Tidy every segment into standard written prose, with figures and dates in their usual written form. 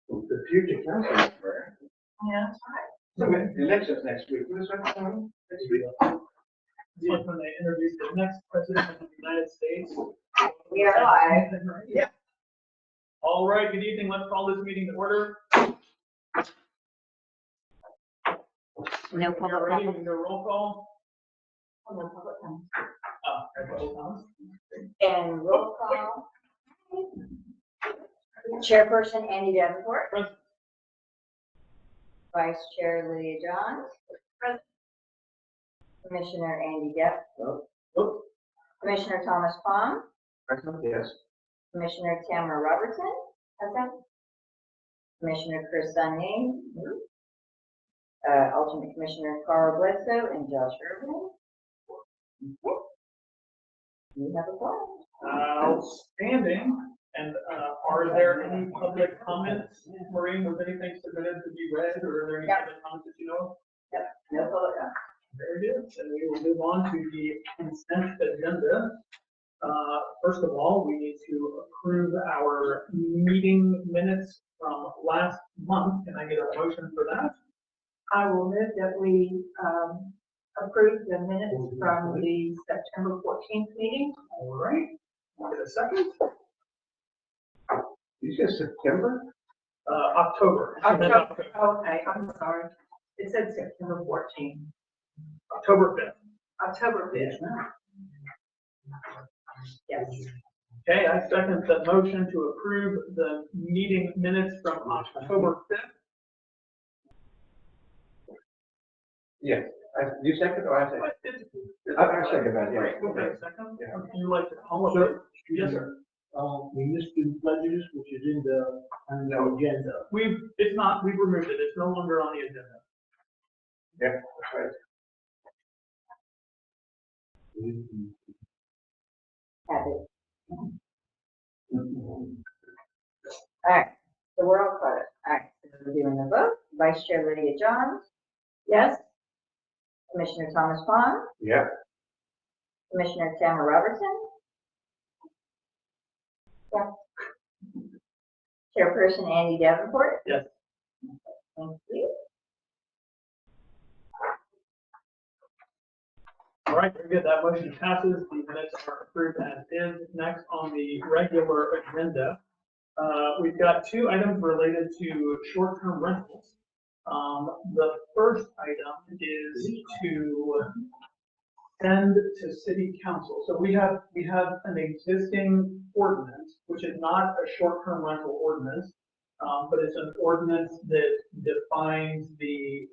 The future council member. Yeah, that's right. So the elections next week. Who's that coming? Next week. When they introduce the next president of the United States. We are live. Yeah. All right, good evening. Let's call this meeting to order. No When you're public ready, we comment. can do a roll call. No public comment. Roll call. And roll call. Chairperson Andy Davenport. Present. Vice Chair Lydia Johns. Present. Commissioner Andy Depp. Oh, Commissioner Thomas Pond. Present, yes. Commissioner Tamara Robertson. Present. Commissioner Chris Sunny. Alternate Commissioner Carl Bledsoe and Josh Irvin. Okay. You have a point. outstanding. And are there any public comments? Maureen, was anything submitted to be read, or are there any Yeah. public comments that you know of? No public comment. Very good. And we will move on to the consent agenda. First of all, we need to approve our meeting minutes from last month. Can I get a motion for that? I will move that we approve the minutes from the September 14th meeting. All right. Get a second? You said September? October. Okay, I'm sorry. It said September 14th. October 5th. October 5th. Yes. Okay, I second the motion to approve the meeting minutes from October 5th. Yes. You second or I second? I second that, yeah. Right, okay, second. Yeah. Would you like to call it? Yes, sir. We missed student pledges, which is in the, on the agenda. We've removed it. It's no longer on the agenda. Yeah, that's right. Have it. All right, so we're all caught up. All right, so we're doing the vote. Vice Chair Lydia Johns. Yes. Commissioner Thomas Pond. Yeah. Commissioner Tamara Robertson. Yeah. Chairperson Andy Davenport. Yes. Thank you. All right, very good. That motion passes. The minutes are approved as is. Next on the regular agenda, we've got two items related to short-term rentals. The first item is to send to city council. So we have an existing ordinance, which is not a short-term rental ordinance, but it's an ordinance that defines the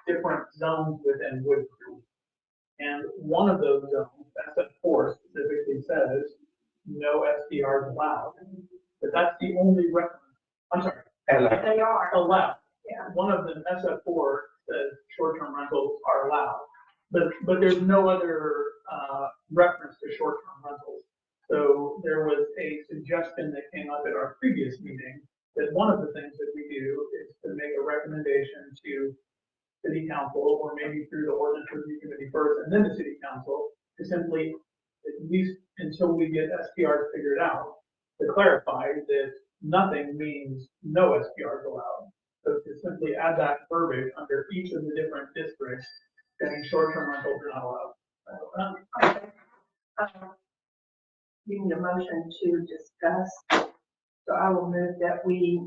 different zones within Wood Creek. And one of those zones, SF4 specifically says, no SDRs allowed. But that's the only I'm sorry, They are. allowed. Yeah. One of them, SF4, says short-term rentals are allowed. But there's no other reference to short-term rentals. So there was a suggestion that came up at our previous meeting that one of the things that we do is to make a recommendation to city council, or maybe through the ordinance review committee first and then the city council, to simply, at least until we get SPRs figured out, to clarify that nothing means no SPRs allowed. So to simply add that verbiage under each of the different districts, saying short-term rentals are not allowed. Okay. You need a motion to discuss. So I will move that we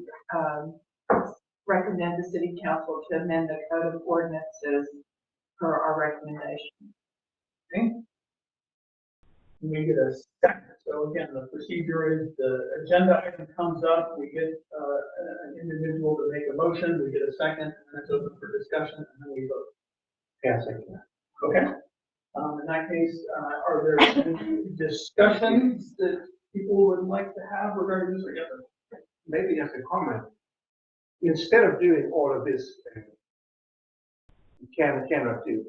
recommend the city council to amend the code of ordinances per our recommendation. Okay. We get a second. So again, the procedure is the agenda item comes up, we get an individual to make a motion, we get a second, and then it's open for discussion, and then we vote. Yeah, second that. Okay. In that case, are there any discussions that people would like to have regarding this? Or yes, sir? Maybe as a comment, instead of doing all of this, cannot do,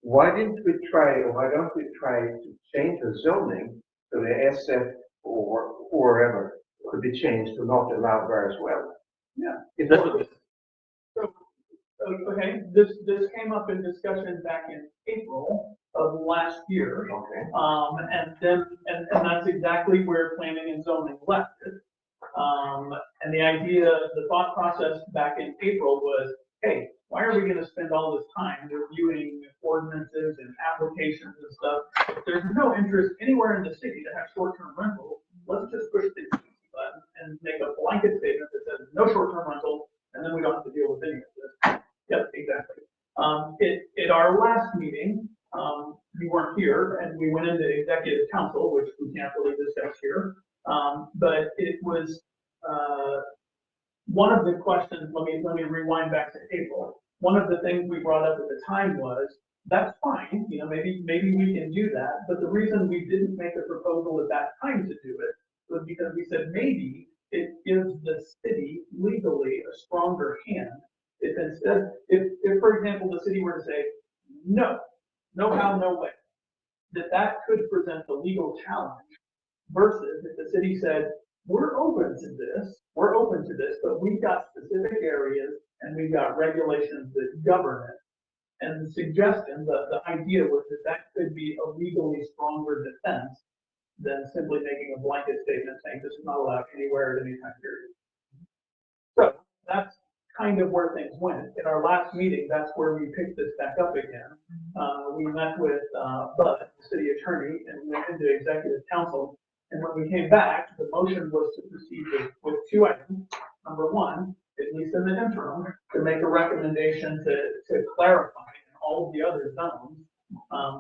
why don't we try to change the zoning so the SF or wherever could be changed to not allow there as well? Yeah. It's That's not- what So, okay, this came up in discussion back in April of last year. Okay. And that's exactly where planning and zoning left it. And the idea, the thought process back in April was, hey, why are we gonna spend all this time reviewing ordinances and applications and stuff? If there's no interest anywhere in the city to have short-term rental, let's just push the easy button and make a blanket statement that says no short-term rental, and then we don't have to deal with any of this. Yep, exactly. At our last meeting, you weren't here, and we went into executive council, which we can't really discuss here. But it was, one of the questions, let me rewind back to April. One of the things we brought up at the time was, that's fine, you know, maybe we can do that. But the reason we didn't make a proposal at that time to do it was because we said maybe it gives the city legally a stronger hand. If instead, if for example, the city were to say, no how, no way, that could present a legal challenge versus if the city said, we're open to this, but we've got specific areas and we've got regulations that govern it. And the suggestion, the idea was that could be a legally stronger defense than simply making a blanket statement saying this is not allowed anywhere at any time period. So that's kind of where things went. At our last meeting, that's where we picked this back up again. We met with Bud, the city attorney, and went into executive council. And when we came back, the motion was to proceed with two items. Number one, at least in the interim, to make a recommendation to clarify in all of the other zones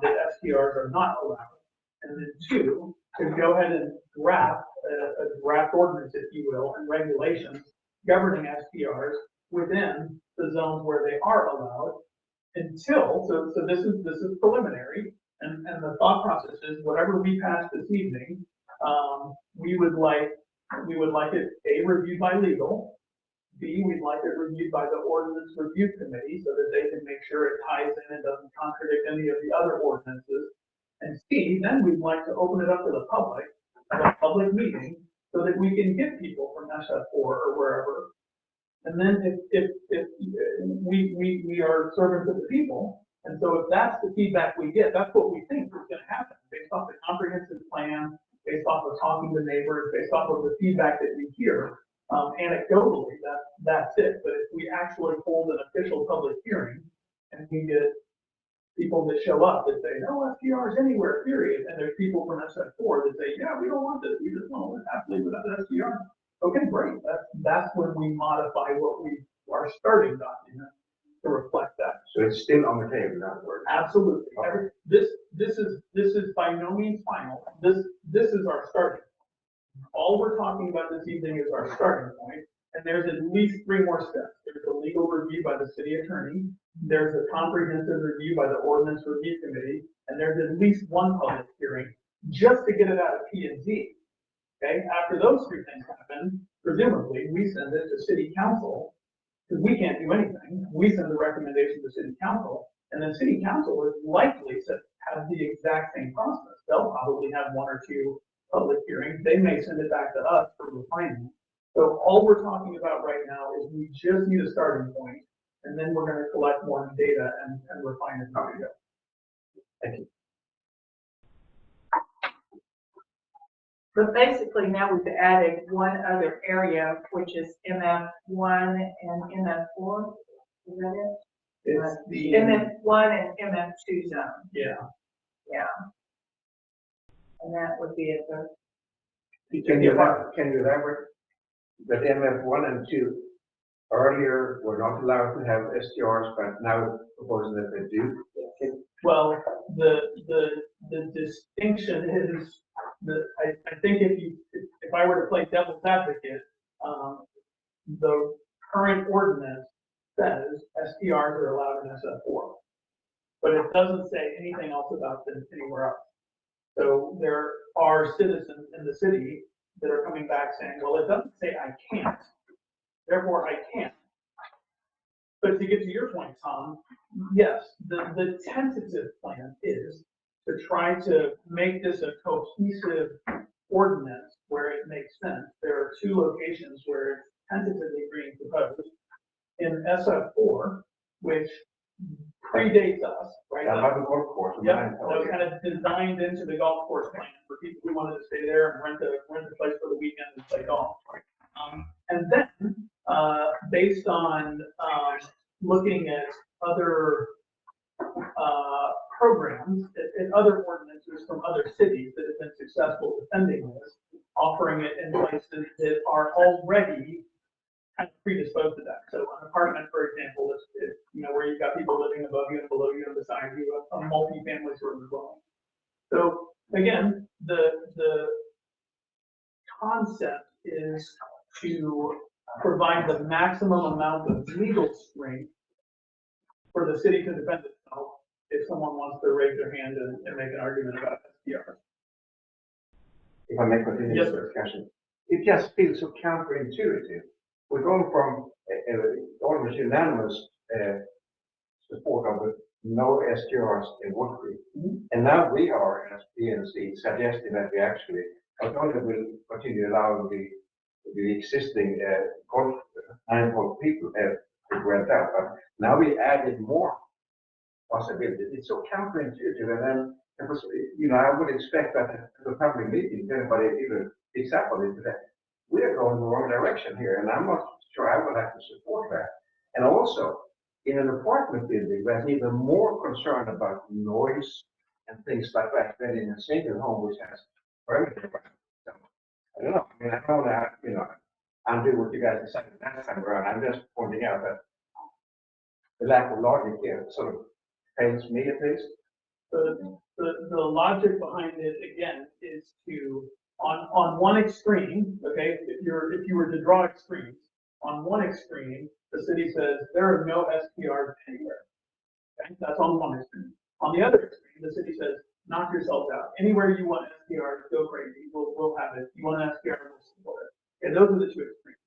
that STRs are not allowed. And then two, to go ahead and draft a draft ordinance, if you will, and regulations governing STRs within the zones where they are allowed until, so this is preliminary, and the thought process is whatever we pass this evening, we would like it, A, reviewed by legal, B, we'd like it reviewed by the ordinance review committee so that they can make sure it ties in and doesn't contradict any of the other ordinances. And C, then we'd like to open it up to the public, have a public meeting, so that we can get people from SF4 or wherever. And then if we are servants of the people, and so if that's the feedback we get, that's what we think is gonna happen, based off the comprehensive plan, based off of talking to neighbors, based off of the feedback that we hear. Anecdotally, that's it. But if we actually hold an official public hearing and we get people that show up that say, no STRs anywhere, period, and there's people from SF4 that say, yeah, we don't want this, we just want to happily without STR. Okay, great. That's when we modify what our starting document to reflect that. So it's still on the table, in other words. Absolutely. Okay. This is by no means final. This is our starting. All we're talking about this evening is our starting point, and there's at least 3 more steps. There's a legal review by the city attorney, there's a comprehensive review by the ordinance review committee, and there's at least 1 public hearing just to get it out of P&Z. Okay, after those 3 things happen, presumably we send it to city council, because we can't do anything. We send the recommendation to city council, and then city council is likely to have the exact same process. They'll probably have 1 or 2 public hearings. They may send it back to us for refinement. So all we're talking about right now is we just need a starting point, and then we're going to collect more data and refine it. How we go. Thank you. But basically now we've added one other area, which is MF1 and MF4. Is that it? It's the MF1 and MF2 zone. yeah. Yeah. And that would be at the, Can you elaborate? That MF1 and 2 earlier were not allowed to have STRs, but now proposing that they do. Well, the distinction is I think if I were to play devil's advocate, the current ordinance says STRs are allowed in SF4, but it doesn't say anything else about them anywhere else. So there are citizens in the city that are coming back saying, well, it doesn't say I can't, therefore I can't. But to get to your point, Tom, yes, the tentative plan is to try to make this a cohesive ordinance where it makes sense. There are 2 locations where it's tentatively being proposed. In SF4, which predates us, right? About the golf course. Yeah, that was kind of designed into the golf course plan for people who wanted to stay there and rent a place for the weekend and play golf. And then, based on, looking at other, programs and other ordinances from other cities that have been successful defending this, offering it in places that are already kind of predisposed to that. So an apartment, for example, is where you've got people living above you and below you and beside you, a multi-family sort of dwelling. So again, the concept is to provide the maximum amount of legal strength for the city to defend itself if someone wants to raise their hand and make an argument about SDR. If I may continue Yes, the discussion, it just feels so counterintuitive. We're going from almost unanimous support of the no STRs in Wood Creek. And now we are, as PNC, suggesting that we actually not only will continue allowing the existing golf, 9-hole people to rent out, but now we added more possibilities. It's so counterintuitive, and then it was, I would expect that at the public meeting, anybody even picks up on it today. We are going the wrong direction here, and I'm not sure I would have to support that. And also, in an apartment building, we're even more concerned about noise and things like that than in a single home, which has everything. So, I don't know. I mean, I don't want to, undo what you guys decided last time around. I'm just pointing out that the lack of logic here sort of pains me at least. The logic behind it, again, is to, on one extreme, okay, if you were to draw extremes, on one extreme, the city says there are no SPRs anywhere. Okay, that's on one extreme. On the other extreme, the city says, knock yourself out. Anywhere you want SPRs, go crazy. We'll have it. You want an SPR, we'll support it. Okay, those are the two extremes.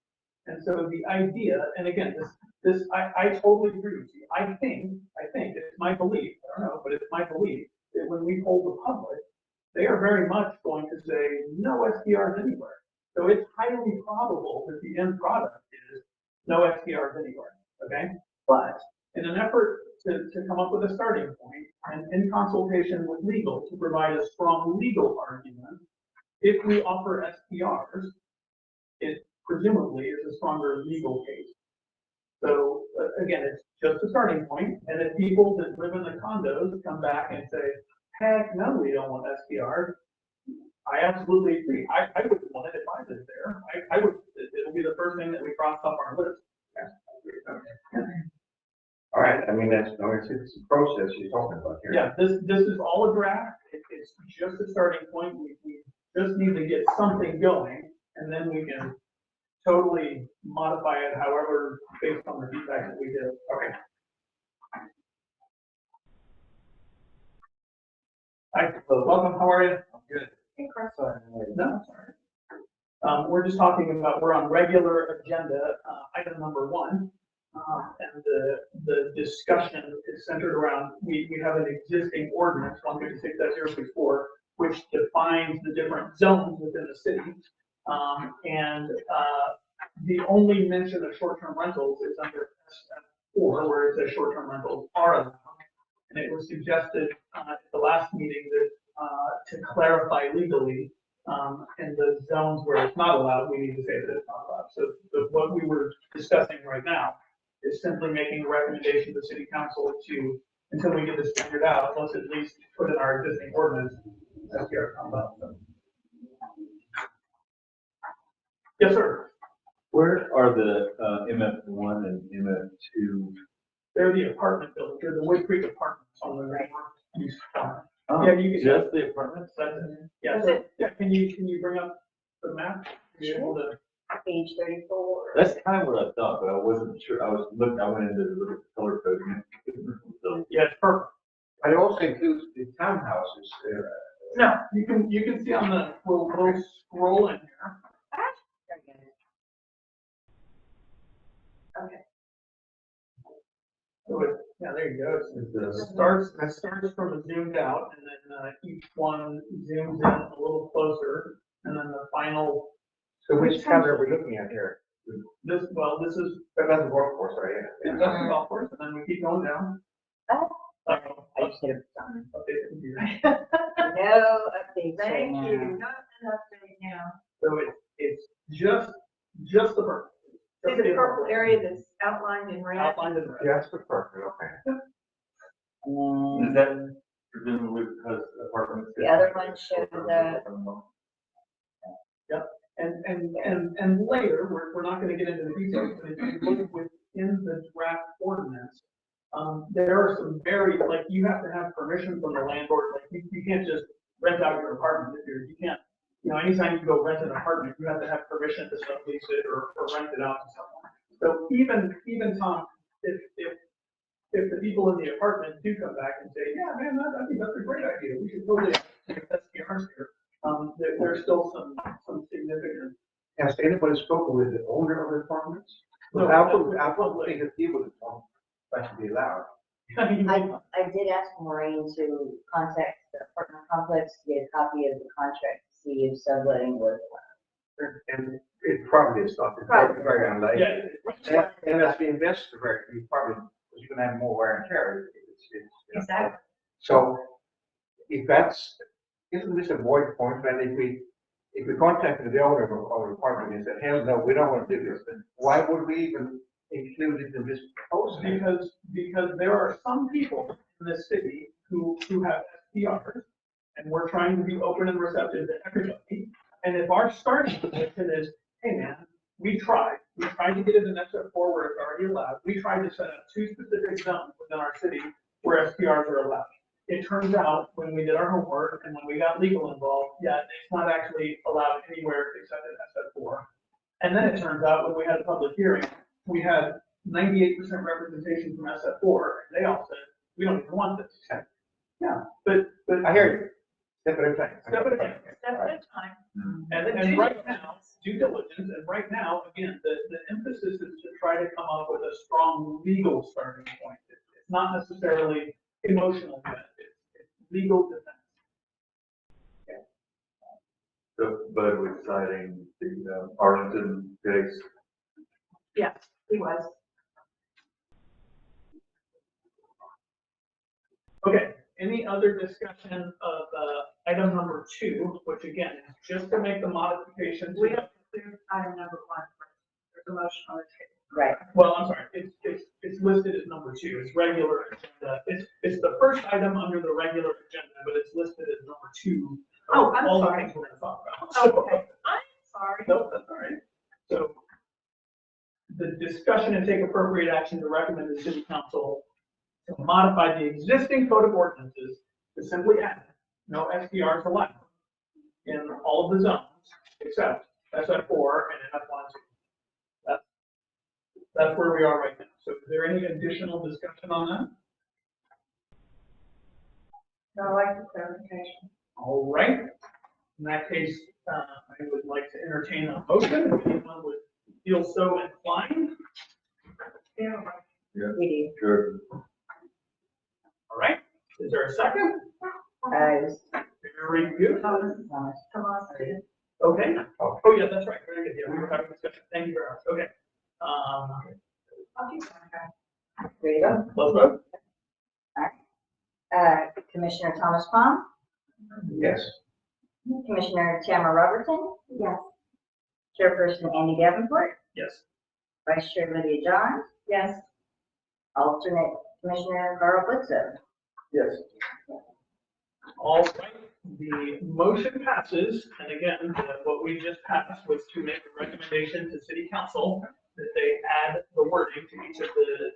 And so the idea, and again, I totally agree with you. I think it's my belief, I don't know, but it's my belief that when we poll the public, they are very much going to say no SPRs anywhere. So it's highly probable that the end product is no SPRs anywhere, okay? But in an effort to come up with a starting point and in consultation with legal to provide a strong legal argument, if we offer SPRs, it presumably is a stronger legal case. So again, it's just a starting point, and if people that live in the condos come back and say, heck, no, we don't want SPR, I absolutely agree. I would want it if I lived there. I would, it'll be the first thing that we cross off our list. All right, I mean, it's a process you're talking about here. Yeah, this is all a draft. It's just a starting point. We just need to get something going, and then we can totally modify it however, based on the feedback that we get. Okay. Hi, welcome, how are you? I'm good. Hey, Chris. No, sorry. We're just talking about, we're on regular agenda, item number 1. And the discussion is centered around, we have an existing ordinance, 156.064, which defines the different zones within the city. The only mention of short-term rentals is under SF4, where it says short-term rentals are allowed. And it was suggested at the last meeting that to clarify legally in the zones where it's not allowed, we need to say that it's not allowed. So what we were discussing right now is simply making a recommendation to the city council to, until we get this figured out, let's at least put in our existing ordinance. Yes, sir. Where are the MF1 and MF2? They're the apartment buildings. They're the Wood Creek apartments on the northeast corner. Oh, Yeah, you can. just the apartments? Yeah, so, yeah. Can you bring up the map? Be able to. Page 34. That's kind of what I thought, but I wasn't sure. I went into the little color coding. So, Yeah, it's perfect. But it also includes the townhouses. No, you can see on the, we'll scroll in here. Okay. So yeah, there you go. It starts from a zoomed out, and then each one zooms in a little closer, and then the final. So which cover are we looking at here? This is That's the golf course, right? that's the golf course, and then we keep going down. Oh. Uh, I should have done. okay, computer. No updates right Thank now. you. Not an update now. So it's just Just the purple. See the purple area that's outlined in red? Outlined in red. Just the purple, okay. And Is that presumably because apartments? The other one showed the- And later, we're not gonna get into the details, but if you look within the draft ordinance, there are some very, like, you have to have permission from the landlord, like, you can't just rent out your apartment if you can't, anytime you go rent an apartment, you have to have permission to sublease it or rent it out to someone. So even Tom, if the people in the apartment do come back and say, yeah, man, I think that's a great idea, we should totally, that's the ours here. There's still some significant. Has anybody spoken with the owner of the apartments? No, Well, that's- I would think that he would want that to be allowed. I did ask Maureen to contact the apartment complex to get a copy of the contract to see if subletting was And it probably is not, it's Probably. very unlikely. Yeah, And as we invest, you probably, because you're gonna have more wear and tear. Exactly. So if that's, isn't this a void point, then if we contacted the owner of the apartment and said, hell no, we don't want to do this, then why would we even include it in this proposal? because there are some people in this city who have SPRs, and we're trying to be open and receptive to everybody. And if our starting position is, hey man, we tried to get it in SF4 where it's already allowed, we tried to set up 2 specific zones within our city where SPRs are allowed. It turns out, when we did our homework and when we got legal involved, yeah, it's not actually allowed anywhere except in SF4. And then it turns out, when we had a public hearing, we had 98% representation from SF4, and they all said, we don't even want this. Yeah, but I hear you. Step at a time. Step at a time. Step at a time. And right now, due diligence, and right now, again, the emphasis is to try to come up with a strong legal starting point. It's not necessarily emotional yet, it's legal defense. So, but we're citing the Arlington case. Yes, he was. Okay, any other discussion of item number 2, which again, is just to make the modification to. We have to do item number 1 first. There's a motion on the table. right. Well, I'm sorry, it's listed as number 2, it's regular agenda. It's the first item under the regular agenda, but it's listed as number 2. Oh, I'm All the sorry. things we're gonna talk about. Okay, I'm sorry. No, that's all right. So the discussion and take appropriate action to recommend the city council to modify the existing code of ordinances to simply add no SPRs allowed in all of the zones except SF4 and FF1. That's where we are right now. So is there any additional discussion on that? No, I like the clarification. All right. In that case, I would like to entertain a motion if anyone would feel so inclined. Yeah. We Sure. All right. Is there a second? do. Very good. Thomas. Come on, Steve. Okay. Oh, yeah, that's right. Very good. Yeah, we were having a discussion. Thank you very much. Okay. I'll keep going. Ready to go? Let's vote. Commissioner Thomas Palm, Yes. Commissioner Tamara Robertson. Yes. Chairperson Andy Davenport, Yes. Vice Chair Lydia Johns, Yes. alternate Commissioner Carl Blitzer. Yes. All right. The motion passes. And again, what we just passed was to make a recommendation to city council that they add the wording to each of the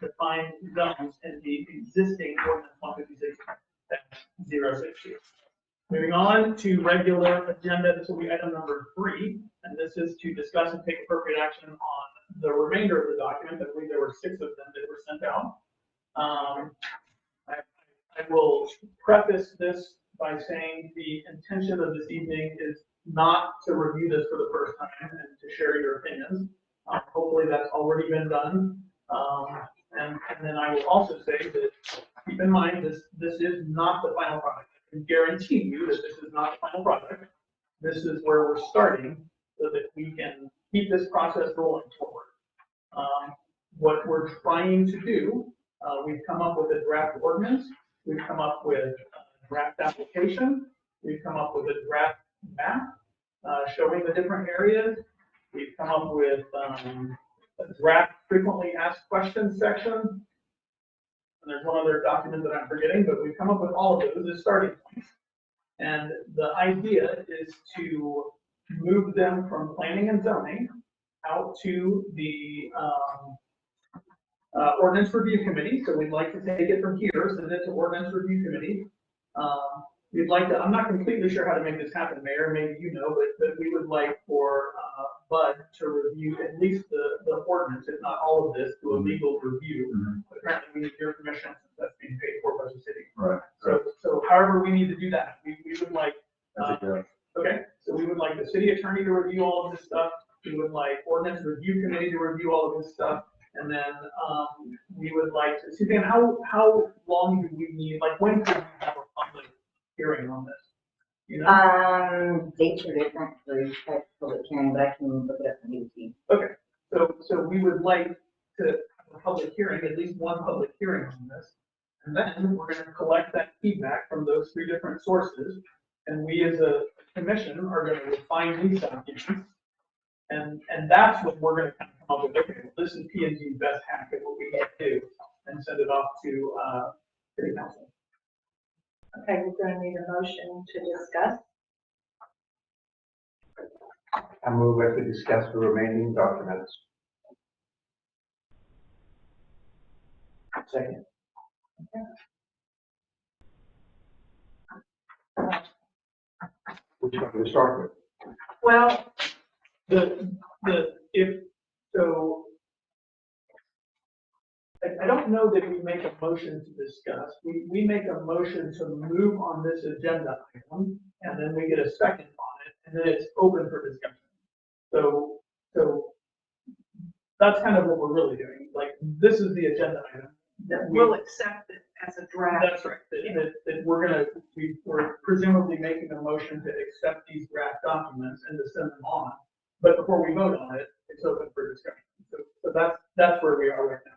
defined zones in the existing ordinance 156-060. Moving on to regular agenda, this will be item number 3, and this is to discuss and take appropriate action on the remainder of the document. I believe there were 6 of them that were sent out. I will preface this by saying the intention of this evening is not to review this for the first time and to share your opinions. Hopefully that's already been done. And then I will also say that, keep in mind, this is not the final product. I can guarantee you that this is not the final product. This is where we're starting so that we can keep this process rolling forward. What we're trying to do, we've come up with a draft ordinance, we've come up with a draft application, we've come up with a draft map showing the different areas. We've come up with, a draft frequently asked questions section. And there's one other document that I'm forgetting, but we've come up with all of those as starting points. And the idea is to move them from planning and zoning out to the, ordinance review committee. So we'd like to take it from here, send it to ordinance review committee. We'd like to, I'm not completely sure how to make this happen, Mayor, maybe you know, but we would like for, Bud to review at least the ordinance, if not all of this, to a legal review. Apparently we need your permission since that's being paid for by the city. Right. So however we need to do that, we would like, That's a good. okay, so we would like the city attorney to review all of this stuff. We would like ordinance review committee to review all of this stuff. And then, we would like to, Suzanne, how long do we need, like, when could we have a public hearing on this? You know? Dates are different for each type of public hearing, but I can look it up and give it to you. Okay, so we would like to have a public hearing, at least one public hearing on this. And then we're gonna collect that feedback from those three different sources. And we as a commission are gonna refine these documents. And that's what we're gonna kind of come up with. Okay, well, this is P and G's best hack of what we need to do and send it off to, city council. Okay, we're gonna need a motion to discuss. I move that we discuss the remaining documents. Second. Which one do we start with? Well, I don't know that we make a motion to discuss. We make a motion to move on this agenda item, and then we get a second on it, and then it's open for discussion. So that's kind of what we're really doing. Like, this is the agenda item. that we'll accept it as a draft. That's right, that we're presumably making a motion to accept these draft documents and to send them on. But before we vote on it, it's open for discussion. So that's where we are right now.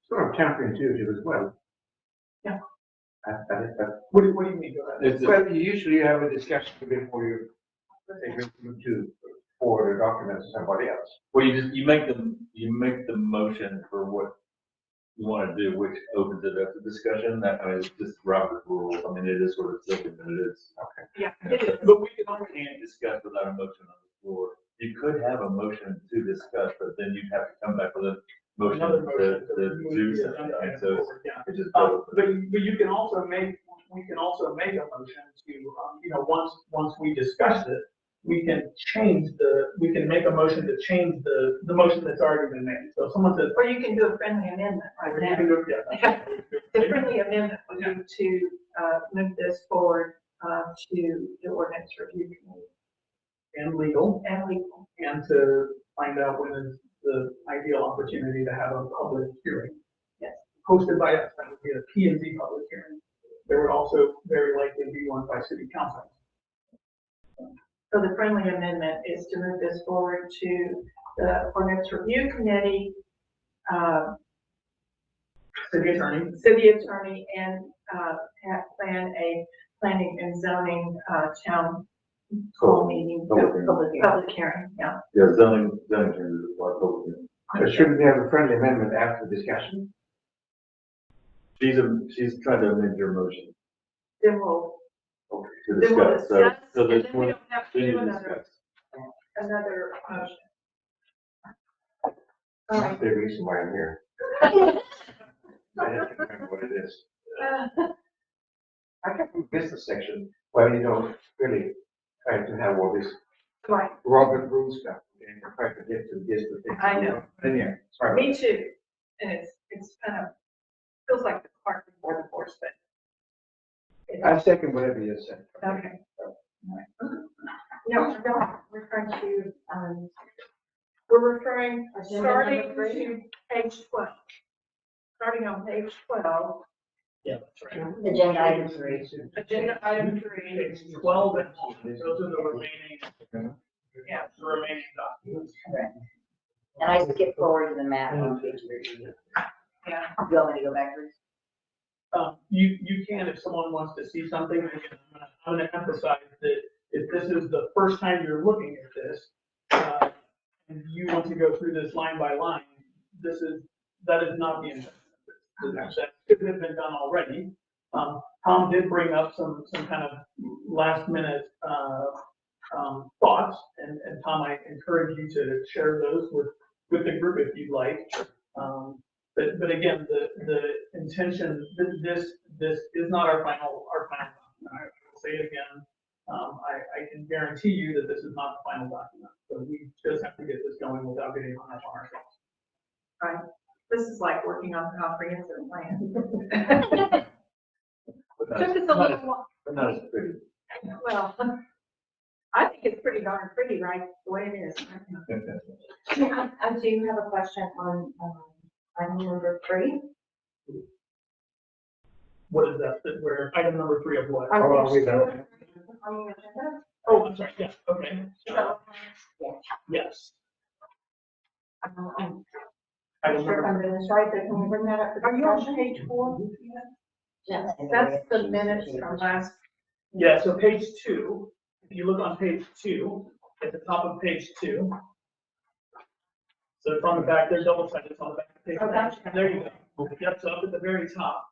Sort of counterintuitive as well. Yeah. What What do you mean? Go ahead. well, you usually have a discussion before you take it to forward the documents to somebody else. Well, you make the motion for what you want to do, which opens it up to discussion. That, I mean, it's just Robert's rule. I mean, it is sort of silly, but it is. Okay. Yeah, it is. But we can You can't discuss without a motion on the floor. You could have a motion to discuss, but then you'd have to come back with a motion another to motion to do move the something. agenda And item so forward, yeah. it's just. But you can also make, we can also make a motion to, you know, once we discuss it, we can make a motion to change the motion that's already been made. So if someone says. Or you can do a friendly amendment right You now. can do it, yeah. The friendly amendment would be to move this forward to the ordinance review committee And legal, and legal. and to find out when is the ideal opportunity to have a public hearing. Yes. Hosted by us, that would be a P and Z public hearing. There would also very likely be one by city council. So the friendly amendment is to move this forward to the ordinance review committee, City attorney, city attorney, and plan a planning and zoning town hall meeting, public hearing, yeah. Yeah, zoning changes require public hearing. So shouldn't we have a friendly amendment after the discussion? She's trying to amend your motion Then we'll to Then we'll discuss. So discuss, and there's then we one, don't have to then do you another discuss. motion. That's the reason why I'm here. I have to remember what it is. I got from business section, where you don't really try to have all this Right, Robert Rule stuff and try to get to this. I know. And yeah, sorry. me too, and it's kind of, feels like the cart before the horse, but. I second whatever you said. Okay. No, don't refer to, we're referring, Agenda starting number 3? to page 12. Starting on page 12, yeah, that's right. Agenda item 3. agenda item 3. It's 12 and 1, those are the remaining, Yeah. the remaining documents. Correct. And I skip forward to the map on page 3. Yeah. You want me to go backwards? You can, if someone wants to see something, again, I'm gonna emphasize that if this is the first time you're looking at this, and you want to go through this line by line, that is not the intent. That could have been done already. Tom did bring up some kind of last minute, thoughts, and Tom, I encourage you to share those with the group if you'd like. But again, the intention, this is not our final document. I will say it again. I can guarantee you that this is not the final document. So we just have to get this going without getting hung up on ourselves. Right. This is like working on a comprehensive plan. But Took us a little while. not as pretty. Well, I think it's pretty darn pretty, right, the way it is. I do have a question on, item number 3. What is that? Where item number 3 of what? How are we done? Oh, I'm sorry. Yes. Okay. So, Yes. I'm Item sure if number, I'm doing this right, but can you bring that up? Are you on page 4? Yes. That's the minutes from last. yeah, so page 2, if you look on page 2, at the top of page 2. So it's on the back, there's double sided, it's on the back of page Oh, 1. gotcha. There you go. Yep, so up at the very top,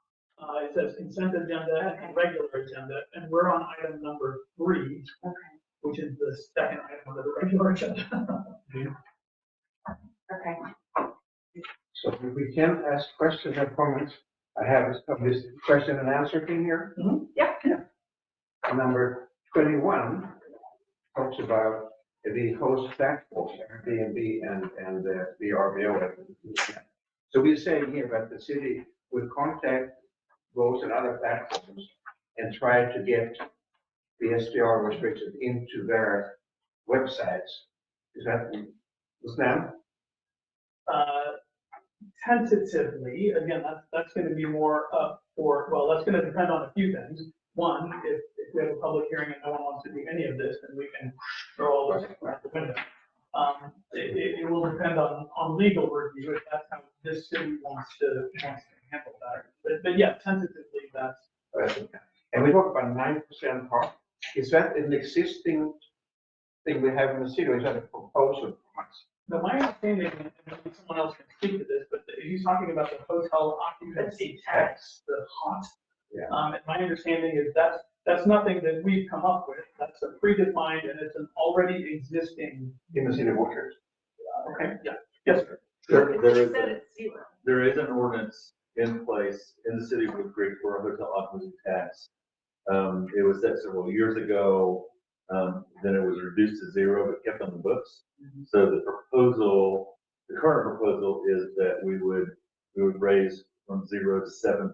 it says consent agenda and regular agenda, and we're on item number 3, which is the second item of the regular agenda. Okay. So if we can ask questions and comments, I have this question and answer thing here. Yeah. Number 21 talks about the host platform, Airbnb and the RVO. So we're saying here that the city would contact those and other platforms and try to get the SDR restrictions into their websites. Is that the stand? Tentatively, again, that's going to be more up for, well, that's going to depend on a few things. One, if we have a public hearing and no one wants to do any of this, then we can throw all this out the window. It will depend on legal review if that's how this city wants to handle that. But yeah, tentatively, that's. And we talk about 9% harm. Is that an existing thing we have in the city, or is that a proposal from us? No, my understanding, and maybe someone else can speak to this, but he's talking about the hotel occupancy tax, the HOT. Yeah. And my understanding is that's nothing that we've come up with. That's a predefined and it's an already existing. In the city of Waterloo? Okay, yeah, yes, sir. There is an ordinance in place in the city of Wood Creek for a hotel occupancy tax. It was set several years ago, then it was reduced to 0, but kept on the books. So the current proposal is that we would raise from 0 to 7%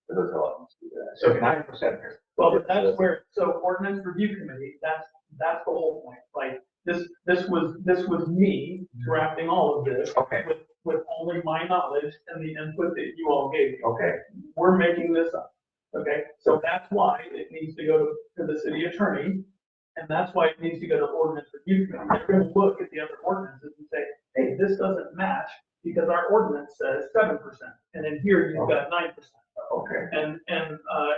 the hotel occupancy tax. So 9% here. Well, but that's where, so ordinance review committee, that's the whole point. Like, this was me drafting all of this. Okay. With only my knowledge and the input that you all gave me. Okay. We're making this up. Okay, so that's why it needs to go to the city attorney, and that's why it needs to go to ordinance review committee. They're gonna look at the other ordinances and say, hey, this doesn't match because our ordinance says 7%, and in here you've got 9%. Okay. And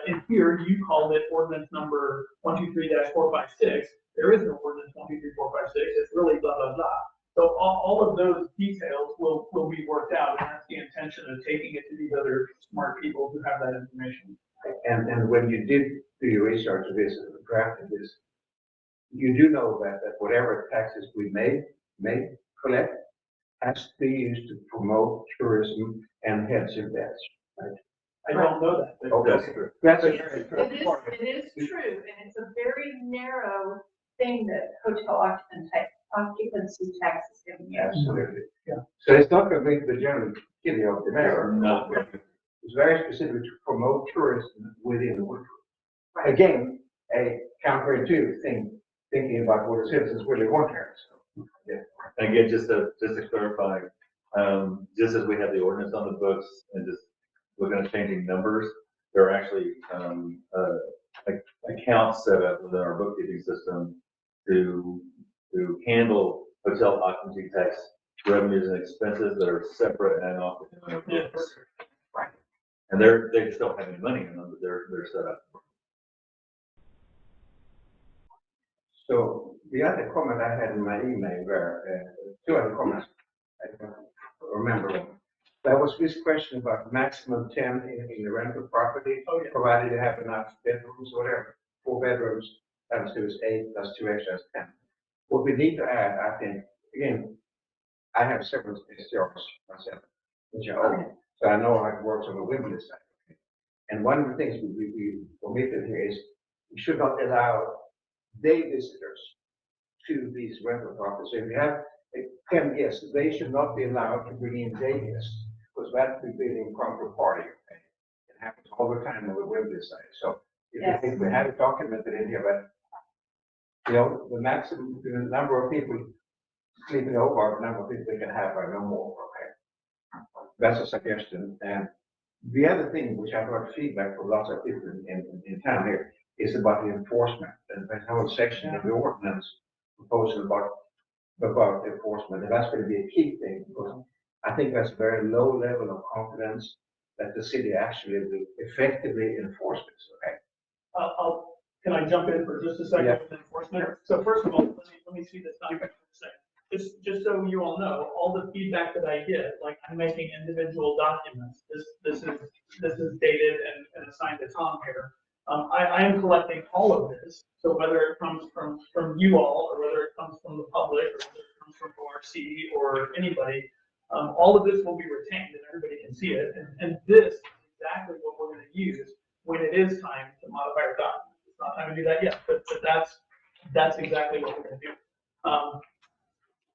in here, you called it ordinance number 123-456. There is no ordinance 123-456. It's really blah, blah, blah. So all of those details will be worked out, and that's the intention of taking it to these other smart people who have that information. And when you did do your research of this and drafted this, you do know that whatever taxes we may collect has to be used to promote tourism and heads events, right? I don't know that. but- Okay. That's true. That's a Yes, very it important part. is true, and it's a very narrow thing that hotel occupancy tax is giving you. Absolutely. Yeah. So it's not going to be the general kitty of the mayor. No. It's very specific to promote tourism within the Wood Creek. Right. Again, a counterintuitive thing, thinking about what the citizens really want here. So, yeah. Again, just to clarify, just as we have the ordinance on the books and just looking at changing numbers, there are actually, accounts set up within our bookkeeping system to handle hotel occupancy tax revenues and expenses that are separate and off in our Yeah. books. Right. And they just don't have any money in them, but they're set up. So The other comment I had in my email were, two other comments, I don't remember. There was this question about maximum 10 in the rental property, Oh, yeah. provided you have enough bedrooms, whatever, 4 bedrooms, times 2 is 8, plus 2 extra is 10. What we need to add, I think, again, I have several STRs myself, which are open, so I know how it works on the Wembley side. And one of the things we omitted here is we should not allow day visitors to these rental properties. So if you have 10 guests, they should not be allowed to bring in day guests, because that would be an improper party. Okay? It happens all the time on the Wembley side. So if we have it documented in here, but the maximum, the number of people sleeping over, the number of people they can have are no more. Okay, that's a suggestion. And the other thing, which I've got feedback from lots of people in town here, is about the enforcement. And there's a whole section of the ordinance proposal about enforcement, and that's going to be a key thing, because I think that's a very low level of confidence that the city actually will effectively enforce this. Okay. Can I jump in for just a second Yeah. with enforcement? So first of all, let me see this document for a second. Just so you all know, all the feedback that I get, like I'm making individual documents. This is dated and assigned to Tom here. I am collecting all of this. So whether it comes from you all, or whether it comes from the public, or whether it comes from ORC or anybody, all of this will be retained and everybody can see it. And this is exactly what we're going to use when it is time to modify our document. It's not time to do that yet, but that's exactly what we're going to do.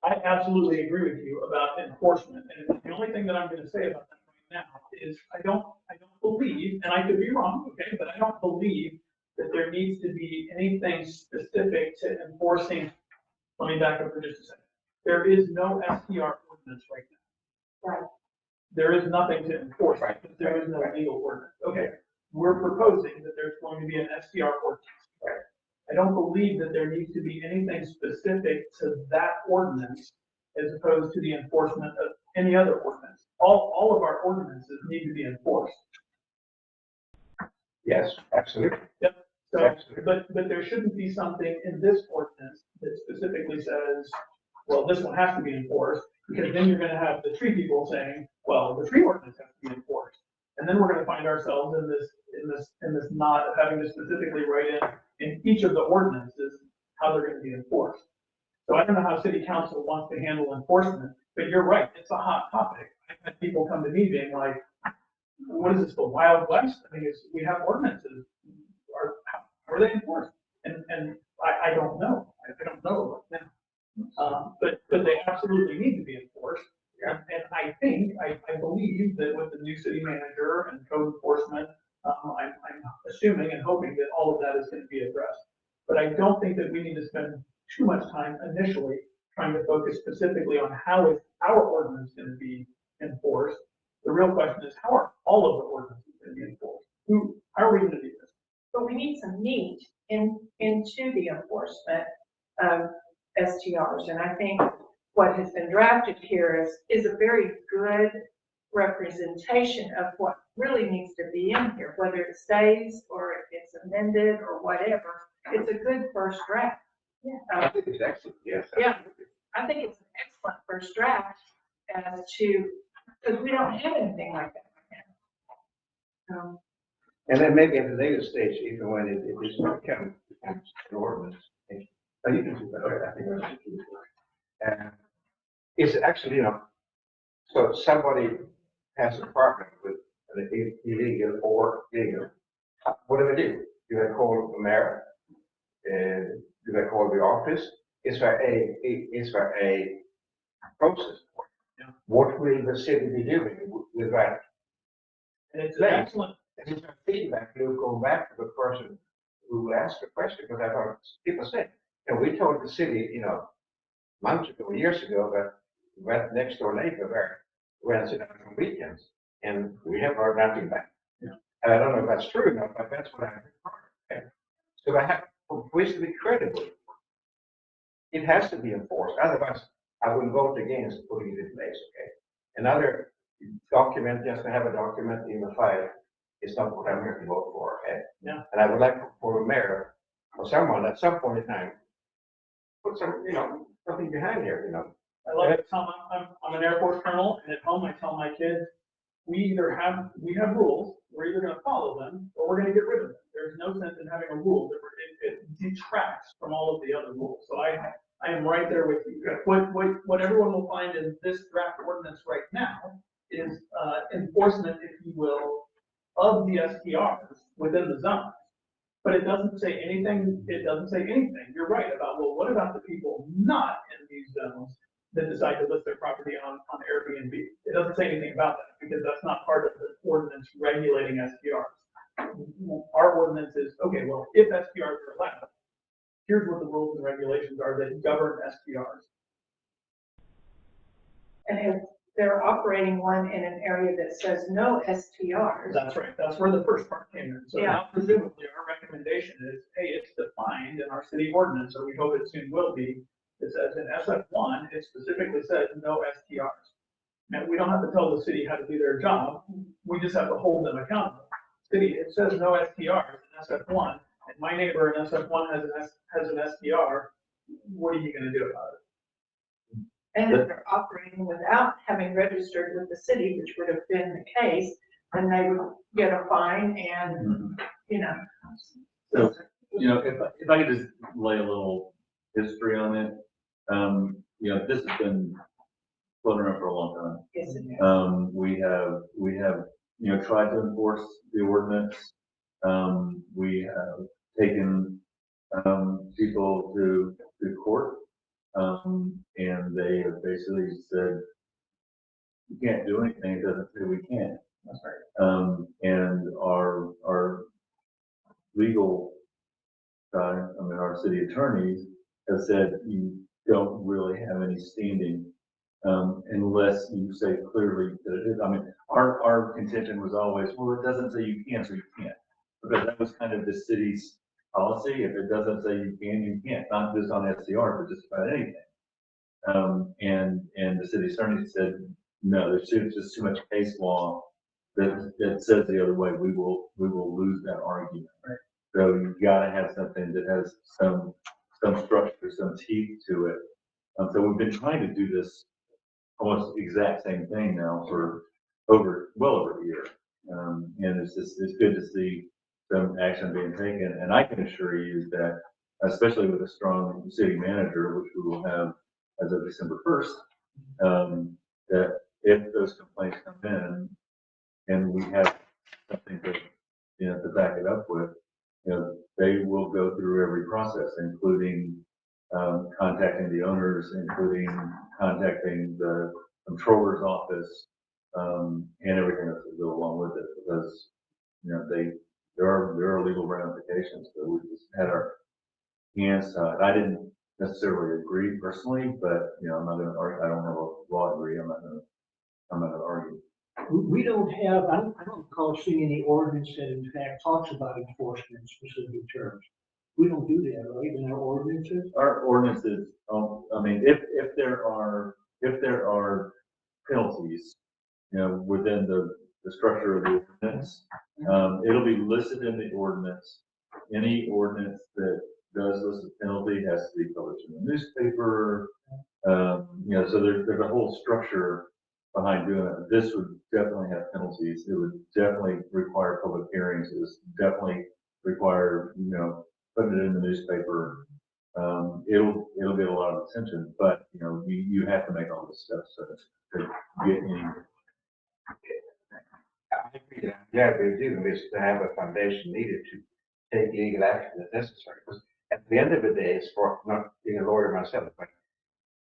I absolutely agree with you about enforcement, and the only thing that I'm going to say about that right now is I don't believe, and I could be wrong, okay, but I don't believe that there needs to be anything specific to enforcing. Let me back up for just a second. There is no STR ordinance right now. Right. There is nothing to enforce, right? Because there is no legal ordinance. Okay, we're proposing that there's going to be an STR ordinance. Right. I don't believe that there needs to be anything specific to that ordinance as opposed to the enforcement of any other ordinance. All of our ordinances need to be enforced. Yes, absolutely. Yep. So, Absolutely. but there shouldn't be something in this ordinance that specifically says, well, this one has to be enforced, because then you're going to have the tree people saying, well, the tree ordinance has to be enforced. And then we're going to find ourselves in this knot of having to specifically write in each of the ordinances how they're going to be enforced. So I don't know how city council wants to handle enforcement, but you're right, it's a hot topic. I've had people come to me being like, what is this, the Wild West? I mean, we have ordinances, how are they enforced? And I don't know, I don't know right now. But they absolutely need to be enforced. Yeah. And I believe that with the new city manager and code enforcement, I'm assuming and hoping that all of that is going to be addressed. But I don't think that we need to spend too much time initially trying to focus specifically on how is our ordinance going to be enforced. The real question is, how are all of the ordinances going to be enforced? How are we going to do this? But we need some meat into the enforcement of STRs. And I think what has been drafted here is a very good representation of what really needs to be in here, whether it stays or if it's amended or whatever. It's a good first draft. Yeah. I think it's excellent, yes. Yeah. I think it's an excellent first draft as to, because we don't have anything like that right now. And then maybe at a later stage, even when it is not become an ordinance. You can do that, I think that's the key. It's actually, so somebody has a problem with an illegal or legal. What do? Do they call the mayor? Do they call the office? Is there a process for it? Yeah. What will the city be doing with that? And it's excellent. And it's a feedback loop going back to the person who asked the question, because I've heard people say, and we told the city, months ago, years ago, that went next door neighbor there rents it out on weekends, and we have heard nothing back. Yeah. And I don't know if that's true or not, but that's what I heard. Okay. So for it to be credible, it has to be enforced. Otherwise, I will vote against putting it in place. Okay. Another document, just to have a document in the file, is not what I'm here to vote for. Okay. Yeah. And I would like for a mayor or someone at some point in time put some, something behind here, I love it, Tom. I'm an Air Force colonel, and at home I tell my kids, we have rules, we're either gonna follow them, or we're gonna get rid of them. There's no sense in having a rule that it detracts from all of the other rules. So I am right there with you. What everyone will find in this draft ordinance right now is enforcement, if you will, of the STRs within the zone. But it doesn't say anything, you're right about, well, what about the people not in these zones that decide to list their property on Airbnb? It doesn't say anything about that, because that's not part of the ordinance regulating STRs. Our ordinance is, okay, well, if STRs are allowed, here's what the rules and regulations are that govern STRs. And if they're operating one in an area that says no STRs. That's right, that's where the first part came in. So Yeah. now presumably our recommendation is, hey, it's defined in our city ordinance, or we hope it soon will be. It says in SF1, it specifically says no STRs. And we don't have to tell the city how to do their job, we just have to hold them accountable. City, it says no STRs in SF1, and my neighbor in SF1 has an STR, what are you gonna do about it? And if they're operating without having registered with the city, which would have been the case, then they would get a fine and, So, if I could just lay a little history on it, this has been floating around for a long time. yes, it is. We have, tried to enforce the ordinance. We have taken, people to court. And they have basically said, you can't do anything, it doesn't say we can't. That's right. And our legal guy, our city attorneys have said you don't really have any standing, unless you say clearly that it is. Our contention was always, well, it doesn't say you can, so you can't. Because that was kind of the city's policy. If it doesn't say you can, you can't, not just on STR, but just about anything. And the city attorney said, no, there's just too much case law that says the other way. We will lose that argument. Right. So you gotta have something that has some structure, some teeth to it. So we've been trying to do this almost exact same thing now for well over a year. And it's good to see some action being taken. And I can assure you that, especially with a strong city manager, which we will have as of December 1st, that if those complaints come in and we have something to back it up with, they will go through every process, including contacting the owners, including contacting the controller's office, and everything else that go along with it, because there are legal ramifications. So we just had our hands tied. I didn't necessarily agree personally, but I'm not going to argue. I don't have a law degree. I'm not going to argue. We don't have, I don't recall seeing any ordinance that in fact talks about enforcement in specific terms. We don't do that, right, in our ordinances? Our ordinances, if there are penalties, within the structure of the ordinance, it'll be listed in the ordinance. Any ordinance that does list a penalty has to be published in the newspaper. So there's a whole structure behind doing it. This would definitely have penalties. It would definitely require public hearings. It would definitely require, putting it in the newspaper. It'll get a lot of attention, but you have to make all the steps to get any. I agree. Yeah, we're doing is to have a foundation needed to take legal action if necessary. Because at the end of the day, it's for not being a lawyer myself, but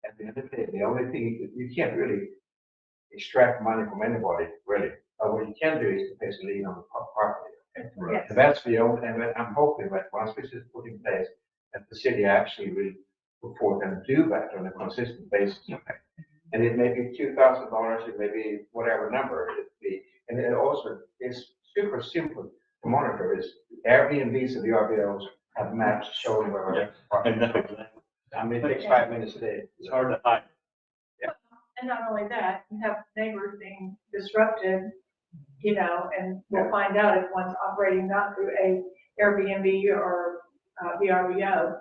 at the end of the day, the only thing you can't really extract money from anybody, really. But what you can do is to place a lien on the property. Right. Yes. And that's the only, and I'm hoping that once this is put in place, that the city actually will put forth and do that on a consistent basis. And it may be $2,000, it may be whatever number it be. And it also is super simple to monitor. Is Airbnbs and the RBLs have maps showing where Yeah. And that's exactly. it takes 5 minutes a day. It's hard to hide. And not only that, you have neighbors being disrupted, and we'll find out if one's operating not through a Airbnb or VRBO,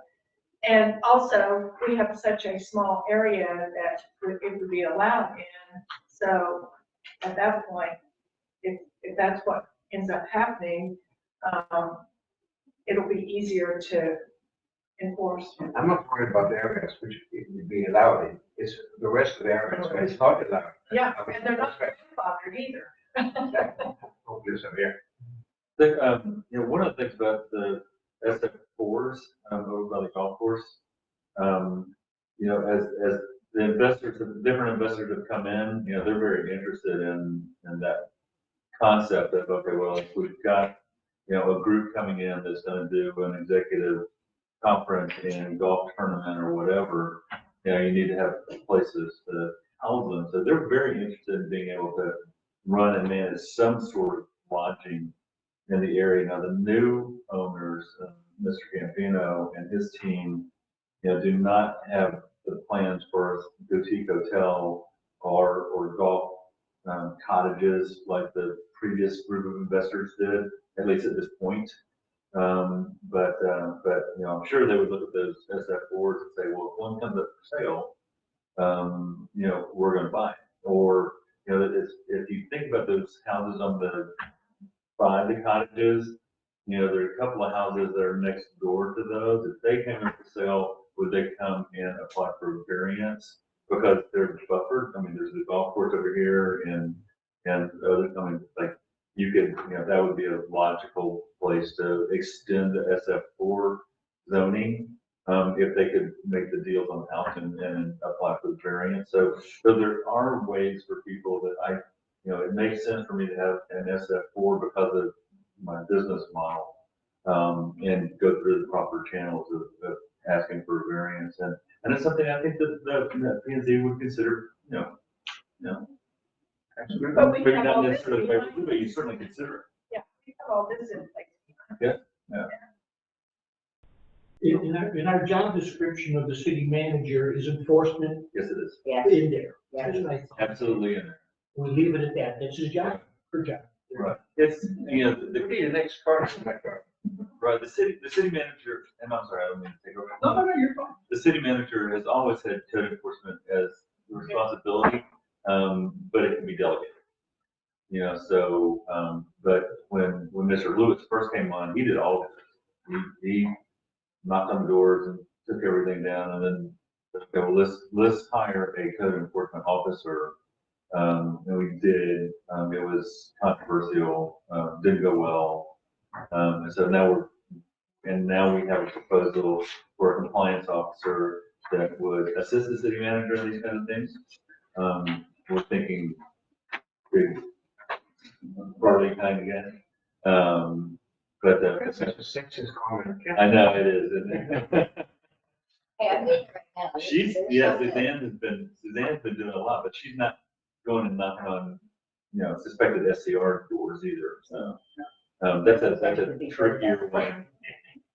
And also, we have such a small area that it would be allowed in. So at that point, if that's what ends up happening, it'll be easier to enforce. I'm not worried about the areas which would be allowed in, it's the rest of the areas where it's not allowed. Yeah, and they're not grandfathered either. Hopefully severe. One of the things about the SF4s, over by the golf course, as the investors, the different investors have come in, they're very interested in that concept of, okay, well, if we've got, a group coming in that's gonna do an executive conference and golf tournament or whatever, you need to have places to house them. So they're very interested in being able to run and manage some sort of lodging in the area. Now, the new owners, Mr. Campino and his team, do not have the plans for a boutique hotel or golf cottages like the previous group of investors did, at least at this point. But I'm sure they would look at those SF4s and say, well, if one comes up for sale, we're going to buy it. Or, if you think about those houses by the cottages, there are a couple of houses that are next door to those. If they came up for sale, would they come and apply for a variance? Because they're buffered. I mean, there's the golf course over here and other, like, you could, that would be a logical place to extend the SF4 zoning, if they could make the deals on the house and apply for the variance. So there are ways for people that it makes sense for me to have an SF4 because of my business model, and go through the proper channels of asking for a variance. And it's something I think that P&Z would consider, Absolutely. But we maybe have not all this necessarily behind favorably, but you certainly consider it. Yeah, we have all this in place. In our job description of the city manager is enforcement Yes, it is. Yes, in there. yes. That's what I thought. Absolutely in there. We leave it at that. That's his job, her job. Right. It's, It'll be the next part. right, the city manager, and I'm sorry, I don't mean to take over. No, you're fine. The city manager has always had code enforcement as a responsibility, but it can be delegated. But when Mr. Lewis first came on, he did all of this. He knocked on the doors and took everything down, and then, okay, well, let's hire a code enforcement officer. And we did. It was controversial, didn't go well. And so now we have a proposal for a compliance officer that would assist the city manager in these kind of things. We're thinking big, burly kind again. But That's such a sexist comment. I know it is, isn't it? Hey, I'm good right now. Suzanne's been doing a lot, but she's not going and knocking on, suspected SCR doors either. So, that's a trickier one.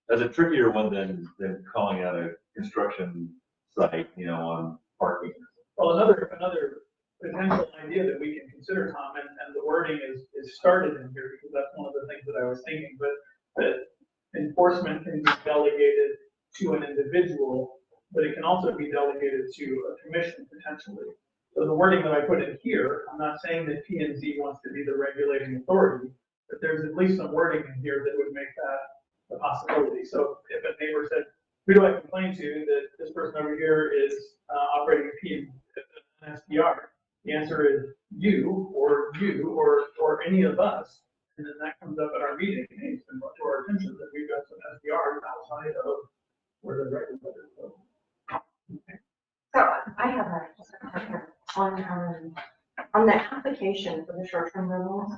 That's a trickier one than calling out a construction site, on parking. Well, another potential idea that we can consider, Tom, and the wording is started in here because that's one of the things that I was thinking, but that enforcement can be delegated to an individual, but it can also be delegated to a commission potentially. So the wording that I put in here, I'm not saying that P&Z wants to be the regulating authority, but there's at least some wording in here that would make that a possibility. So if a neighbor said, who do I complain to that this person over here is operating an SDR? The answer is you or any of us. And then that comes up at our meeting, and it's been brought to our attention that we've got some SDRs outside of where the regulators go. So I have a question on the application for the short-term rentals.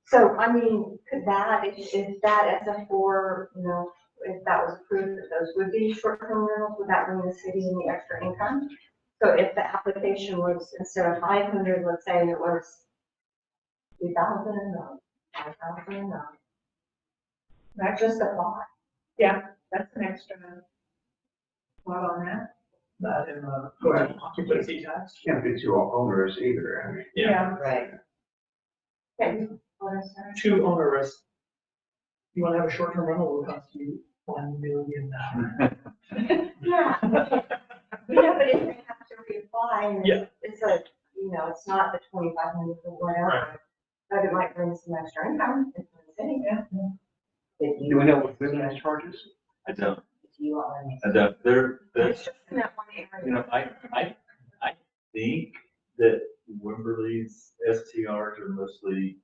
So, I mean, could that, if that SF4, if that was approved, that those would be short-term rentals, would that bring the city any extra income? So if the application was, instead of 500, let's say it was 3,000 or 5,000, not just a lot. Yeah, that's an extra lot on that. That in the occupancy tax. Can't be two owners either, I mean. Yeah. Right. Okay, what is that? Too onerous. You want to have a short-term rental, it will cost you $1 million. Yeah. Yeah, but if they have to reapply, and Yeah. it's a, it's not the 2,500 or whatever, Right. but it might bring some extra income into the city. Do we know what business charges? I don't, Do you want to? I don't, there's, It's just in that one area. I think that Wimberley's STRs are mostly,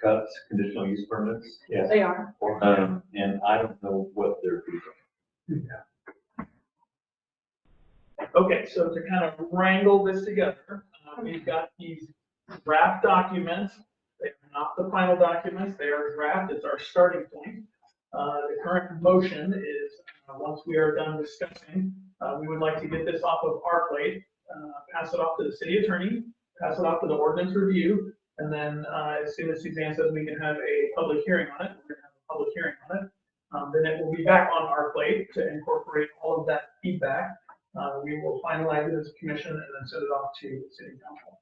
cuts, conditional use permits. Yes. They are. And I don't know what their fees are. Okay, so to kind of wrangle this together, we've got these draft documents. They are not the final documents, they are draft, it's our starting point. The current motion is, once we are done discussing, we would like to get this off of our plate, pass it off to the city attorney, pass it off to the ordinance review, and then as soon as Suzanne says we can have a public hearing on it, we're gonna have a public hearing on it. Then it will be back on our plate to incorporate all of that feedback. We will finalize it as a commission and then send it off to the city council.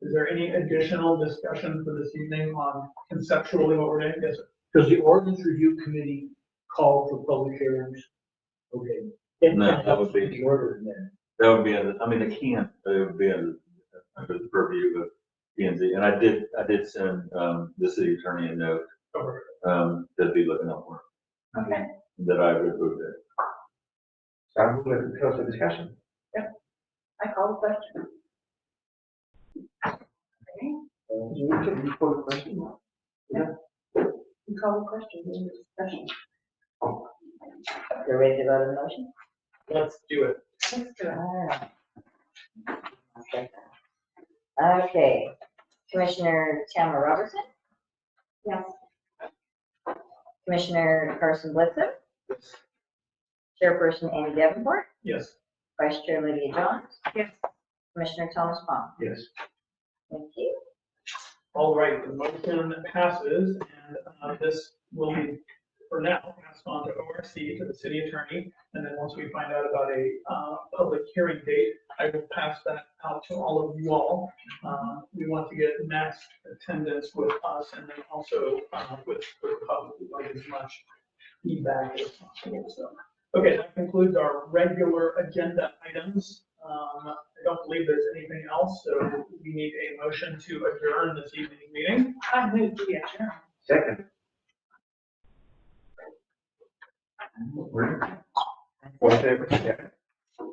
Is there any additional discussion for this evening on conceptually what we're doing? Yes, sir. Does the ordinance review committee call for public hearings? Okay. No, that would be- The order then. That would be, I mean, they can't, but it would be under the purview of P and Z. And I did send, the city attorney a note, that'd be looking up for, Okay. that I would approve it. So I'm going to close the discussion. I call the question. You call the question? You call the question in the discussion. You're ready to vote on the motion? Let's do it. Let's do it. All right. Okay, Commissioner Tamara Robertson? Yes. Commissioner Carson Blitzen? Chairperson Amy Davenport? Yes. Vice Chair Lydia Johns? Yes. Commissioner Thomas Pond? Yes. Thank you. All right, the motion passes, and this will be, for now, passed on to ORC, to the city attorney, and then once we find out about a public hearing date, I will pass that out to all of you all. We want to get max attendance with us, and then also with the public, we'd like as much feedback as possible, so. Okay, that concludes our regular agenda items. I don't believe there's anything else, so we need a motion to adjourn this evening's meeting. I moved to adjourn. Second. All in favor? Yeah.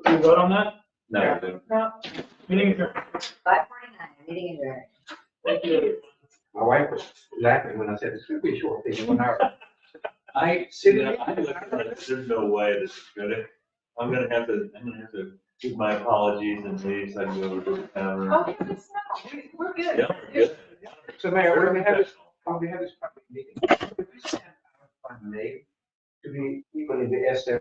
Can we vote on that? No, Yeah. I don't. No, Meeting adjourned. 5:49, meeting adjourned. Thank you. My wife was laughing when I said, it's going to be a short thing, 1 hour. I look at it, there's no way this is gonna, I'm gonna have to give my apologies and leave, so I can go over to the counter. oh, yes, no, we're good. Yeah, we're good. So Mayor, we're going to have this public meeting. Could we send out by mail to the people in the SF